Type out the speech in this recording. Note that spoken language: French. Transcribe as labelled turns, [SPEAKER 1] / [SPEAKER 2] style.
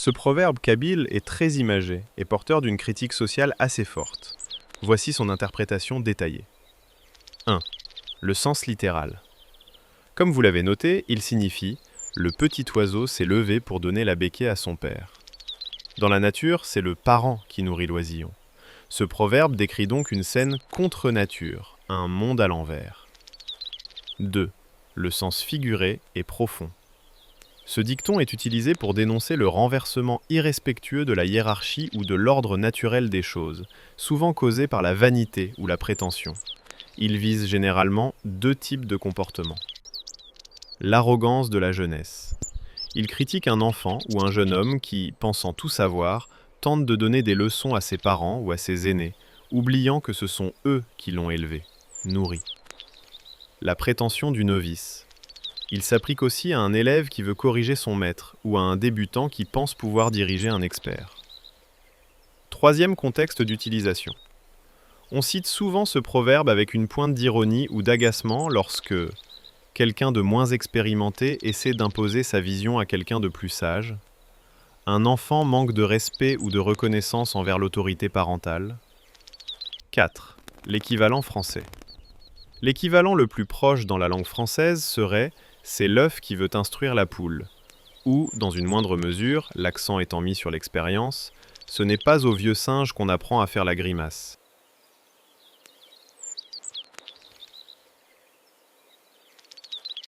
[SPEAKER 1] Ce proverbe kabyle est très imagé et porteur d'une critique sociale assez forte. Voici son interprétation détaillée. 1. Le sens littéral. Comme vous l'avez noté, il signifie « le petit oiseau s'est levé pour donner la béquée à son père ». Dans la nature, c'est le parent qui nourrit l'oisillon. Ce proverbe décrit donc une scène contre nature, un monde à l'envers. 2. Le sens figuré est profond. Ce dicton est utilisé pour dénoncer le renversement irrespectueux de la hiérarchie ou de l'ordre naturel des choses, souvent causé par la vanité ou la prétention. Il vise généralement deux types de comportements. L'arrogance de la jeunesse. Il critique un enfant ou un jeune homme qui, pensant tout savoir, tente de donner des leçons à ses parents ou à ses aînés, oubliant que ce sont eux qui l'ont élevé, nourri. La prétention du novice. Il s'applique aussi à un élève qui veut corriger son maître ou à un débutant qui pense pouvoir diriger un expert. Troisième contexte d'utilisation. On cite souvent ce proverbe avec une pointe d'ironie ou d'agacement lorsque quelqu'un de moins expérimenté essaie d'imposer sa vision à quelqu'un de plus sage, un enfant manque de respect ou de reconnaissance envers l'autorité parentale. 4. L'équivalent français. L'équivalent le plus proche dans la langue française serait « c'est l'œuf qui veut instruire la poule » ou, dans une moindre mesure, l'accent étant mis sur l'expérience, « ce n'est pas au vieux singe qu'on apprend à faire la grimace ».